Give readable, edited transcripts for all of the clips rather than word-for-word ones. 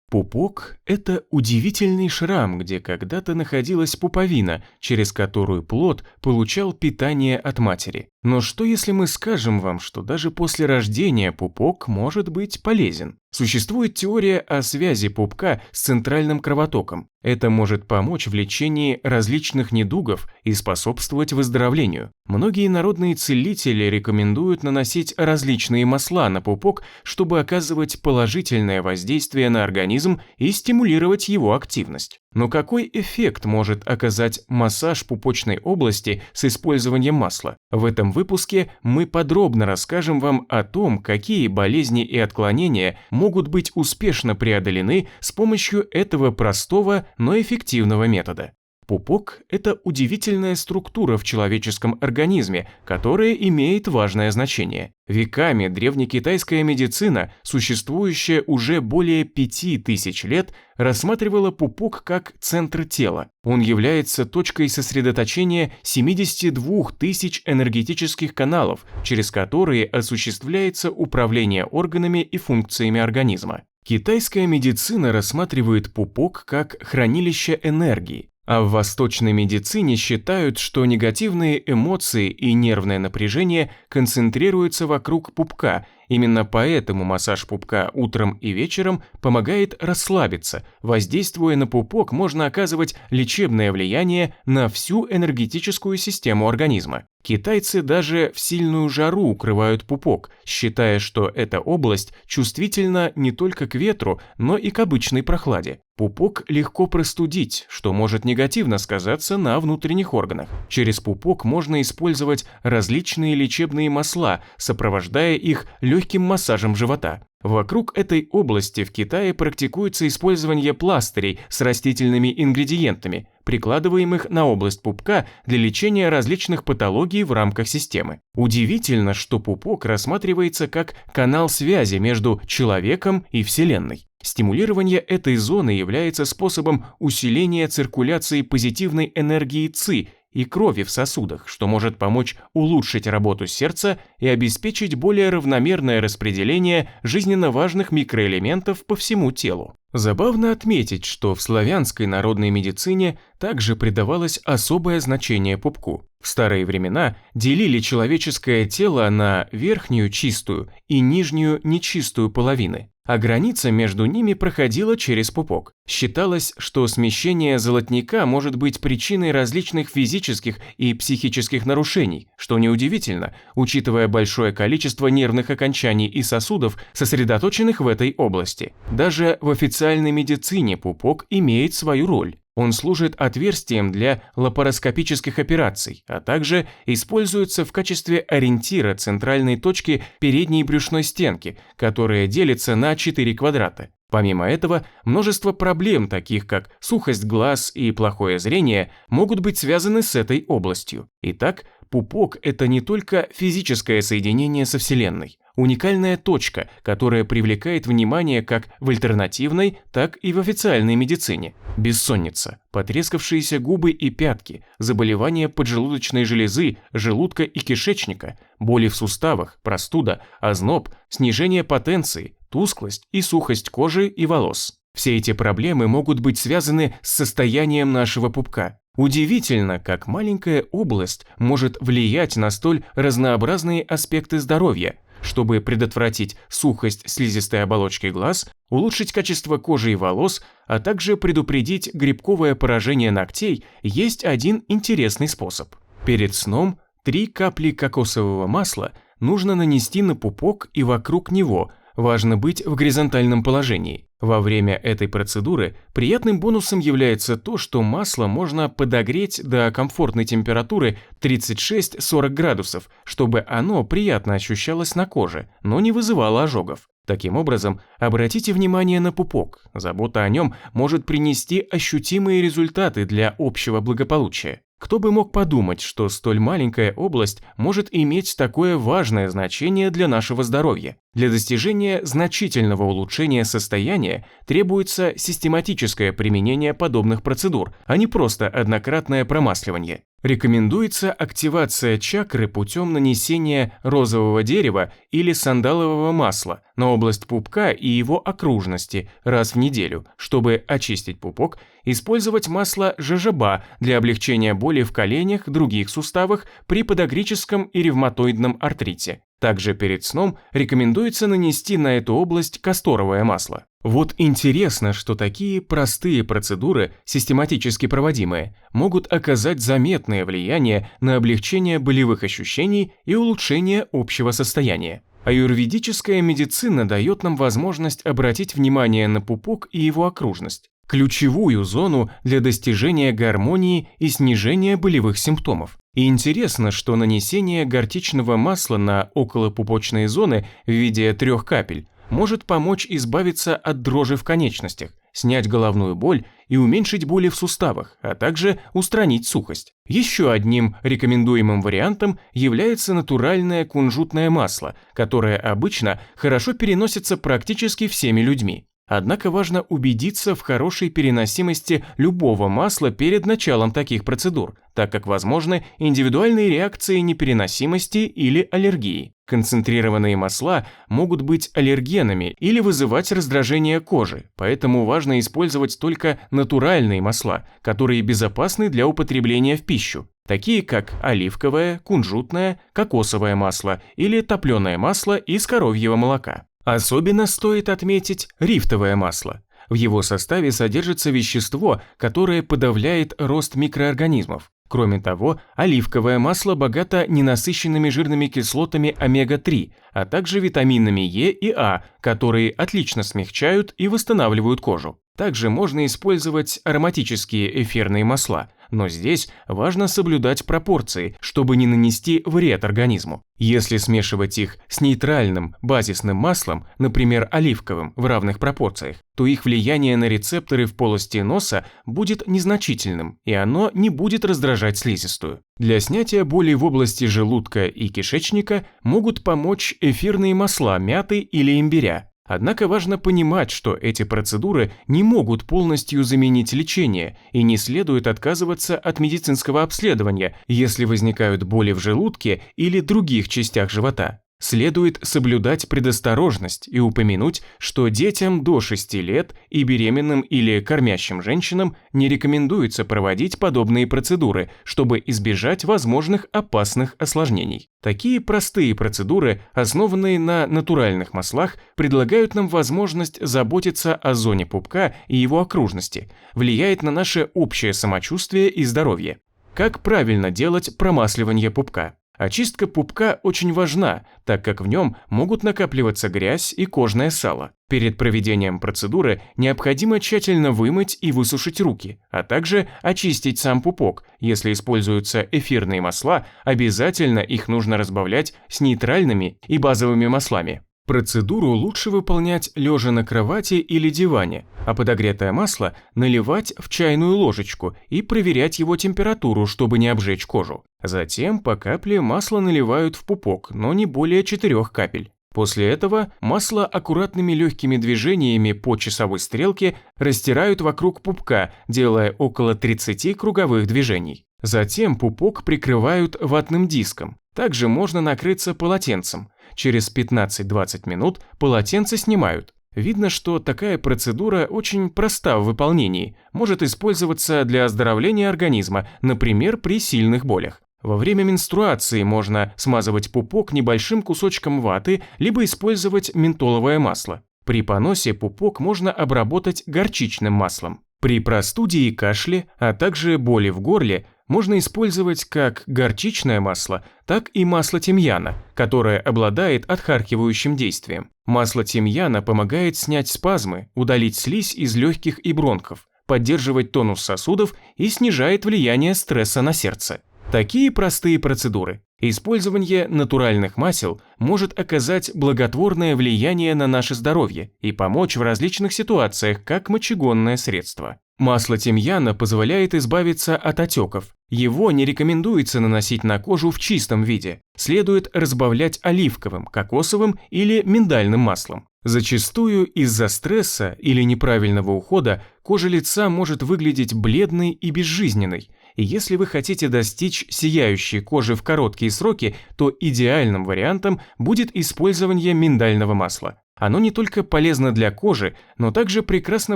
Пупок – это удивительный шрам, где когда-то находилась пуповина, через которую плод получал питание от матери. Но что если мы скажем вам, что даже после рождения пупок может быть полезен? Существует теория о связи пупка с центральным кровотоком. Это может помочь в лечении различных недугов и способствовать выздоровлению. Многие народные целители рекомендуют наносить различные масла на пупок, чтобы оказывать положительное воздействие на организм и стимулировать его активность. Но какой эффект может оказать массаж пупочной области с использованием масла? В этом выпуске мы подробно расскажем вам о том, какие болезни и отклонения могут быть успешно преодолены с помощью этого простого, но эффективного метода. Пупок – это удивительная структура в человеческом организме, которая имеет важное значение. Веками древнекитайская медицина, существующая уже более 5000 лет, рассматривала пупок как центр тела. Он является точкой сосредоточения 72 тысяч энергетических каналов, через которые осуществляется управление органами и функциями организма. Китайская медицина рассматривает пупок как хранилище энергии. А в восточной медицине считают, что негативные эмоции и нервное напряжение концентрируются вокруг пупка. Именно поэтому массаж пупка утром и вечером помогает расслабиться. Воздействуя на пупок, можно оказывать лечебное влияние на всю энергетическую систему организма. Китайцы даже в сильную жару укрывают пупок, считая, что эта область чувствительна не только к ветру, но и к обычной прохладе. Пупок легко простудить, что может негативно сказаться на внутренних органах. Через пупок можно использовать различные лечебные масла, сопровождая их легким массажем живота. Вокруг этой области в Китае практикуется использование пластырей с растительными ингредиентами, прикладываемых на область пупка для лечения различных патологий в рамках системы. Удивительно, что пупок рассматривается как канал связи между человеком и Вселенной. Стимулирование этой зоны является способом усиления циркуляции позитивной энергии ЦИ и крови в сосудах, что может помочь улучшить работу сердца и обеспечить более равномерное распределение жизненно важных микроэлементов по всему телу. Забавно отметить, что в славянской народной медицине также придавалось особое значение пупку. В старые времена делили человеческое тело на верхнюю чистую и нижнюю нечистую половины, а граница между ними проходила через пупок. Считалось, что смещение золотника может быть причиной различных физических и психических нарушений, что неудивительно, учитывая большое количество нервных окончаний и сосудов, сосредоточенных в этой области. Даже в официальной медицине пупок имеет свою роль. Он служит отверстием для лапароскопических операций, а также используется в качестве ориентира центральной точки передней брюшной стенки, которая делится на 4 квадрата. Помимо этого, множество проблем, таких как сухость глаз и плохое зрение, могут быть связаны с этой областью. Итак, пупок – это не только физическое соединение со Вселенной, уникальная точка, которая привлекает внимание как в альтернативной, так и в официальной медицине. Бессонница, потрескавшиеся губы и пятки, заболевания поджелудочной железы, желудка и кишечника, боли в суставах, простуда, озноб, снижение потенции, тусклость и сухость кожи и волос. Все эти проблемы могут быть связаны с состоянием нашего пупка. Удивительно, как маленькая область может влиять на столь разнообразные аспекты здоровья. Чтобы предотвратить сухость слизистой оболочки глаз, улучшить качество кожи и волос, а также предупредить грибковое поражение ногтей, есть один интересный способ. Перед сном 3 капли кокосового масла нужно нанести на пупок и вокруг него. Важно быть в горизонтальном положении. Во время этой процедуры приятным бонусом является то, что масло можно подогреть до комфортной температуры 36-40 градусов, чтобы оно приятно ощущалось на коже, но не вызывало ожогов. Таким образом, обратите внимание на пупок. Забота о нем может принести ощутимые результаты для общего благополучия. Кто бы мог подумать, что столь маленькая область может иметь такое важное значение для нашего здоровья? Для достижения значительного улучшения состояния требуется систематическое применение подобных процедур, а не просто однократное промасливание. Рекомендуется активация чакры путем нанесения розового дерева или сандалового масла на область пупка и его окружности раз в неделю. Чтобы очистить пупок, использовать масло жожоба для облегчения боли в коленях, других суставах при подагрическом и ревматоидном артрите. Также перед сном рекомендуется нанести на эту область касторовое масло. Вот интересно, что такие простые процедуры, систематически проводимые, могут оказать заметное влияние на облегчение болевых ощущений и улучшение общего состояния. Аюрведическая медицина дает нам возможность обратить внимание на пупок и его окружность, ключевую зону для достижения гармонии и снижения болевых симптомов. И интересно, что нанесение гортичного масла на околопупочные зоны в виде 3 капель может помочь избавиться от дрожи в конечностях, снять головную боль и уменьшить боли в суставах, а также устранить сухость. Еще одним рекомендуемым вариантом является натуральное кунжутное масло, которое обычно хорошо переносится практически всеми людьми. Однако важно убедиться в хорошей переносимости любого масла перед началом таких процедур, так как возможны индивидуальные реакции непереносимости или аллергии. Концентрированные масла могут быть аллергенами или вызывать раздражение кожи, поэтому важно использовать только натуральные масла, которые безопасны для употребления в пищу, такие как оливковое, кунжутное, кокосовое масло или топленое масло из коровьего молока. Особенно стоит отметить рифтовое масло. В его составе содержится вещество, которое подавляет рост микроорганизмов. Кроме того, оливковое масло богато ненасыщенными жирными кислотами омега-3, а также витаминами Е и А, которые отлично смягчают и восстанавливают кожу. Также можно использовать ароматические эфирные масла, но здесь важно соблюдать пропорции, чтобы не нанести вред организму. Если смешивать их с нейтральным базисным маслом, например, оливковым, в равных пропорциях, то их влияние на рецепторы в полости носа будет незначительным, и оно не будет раздражать слизистую. Для снятия боли в области желудка и кишечника могут помочь эфирные масла мяты или имбиря. Однако важно понимать, что эти процедуры не могут полностью заменить лечение, и не следует отказываться от медицинского обследования, если возникают боли в желудке или других частях живота. Следует соблюдать предосторожность и упомянуть, что детям до 6 лет и беременным или кормящим женщинам не рекомендуется проводить подобные процедуры, чтобы избежать возможных опасных осложнений. Такие простые процедуры, основанные на натуральных маслах, предлагают нам возможность заботиться о зоне пупка и его окружности, влияет на наше общее самочувствие и здоровье. Как правильно делать промасливание пупка? Очистка пупка очень важна, так как в нем могут накапливаться грязь и кожное сало. Перед проведением процедуры необходимо тщательно вымыть и высушить руки, а также очистить сам пупок. Если используются эфирные масла, обязательно их нужно разбавлять с нейтральными и базовыми маслами. Процедуру лучше выполнять лежа на кровати или диване, а подогретое масло наливать в чайную ложечку и проверять его температуру, чтобы не обжечь кожу. Затем по капле масло наливают в пупок, но не более 4 капель. После этого масло аккуратными легкими движениями по часовой стрелке растирают вокруг пупка, делая около 30 круговых движений. Затем пупок прикрывают ватным диском. Также можно накрыться полотенцем. Через 15-20 минут полотенце снимают. Видно, что такая процедура очень проста в выполнении, может использоваться для оздоровления организма, например, при сильных болях. Во время менструации можно смазывать пупок небольшим кусочком ваты, либо использовать ментоловое масло. При поносе пупок можно обработать горчичным маслом. При простуде и кашле, а также боли в горле, можно использовать как горчичное масло, так и масло тимьяна, которое обладает отхаркивающим действием. Масло тимьяна помогает снять спазмы, удалить слизь из легких и бронхов, поддерживать тонус сосудов и снижает влияние стресса на сердце. Такие простые процедуры. Использование натуральных масел может оказать благотворное влияние на наше здоровье и помочь в различных ситуациях, как мочегонное средство. Масло тимьяна позволяет избавиться от отеков. Его не рекомендуется наносить на кожу в чистом виде. Следует разбавлять оливковым, кокосовым или миндальным маслом. Зачастую из-за стресса или неправильного ухода кожа лица может выглядеть бледной и безжизненной. И если вы хотите достичь сияющей кожи в короткие сроки, то идеальным вариантом будет использование миндального масла. Оно не только полезно для кожи, но также прекрасно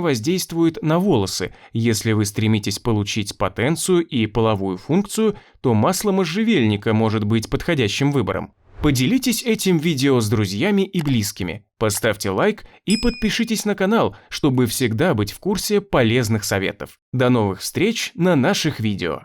воздействует на волосы. Если вы стремитесь получить потенцию и половую функцию, то масло можжевельника может быть подходящим выбором. Поделитесь этим видео с друзьями и близкими. Поставьте лайк и подпишитесь на канал, чтобы всегда быть в курсе полезных советов. До новых встреч на наших видео!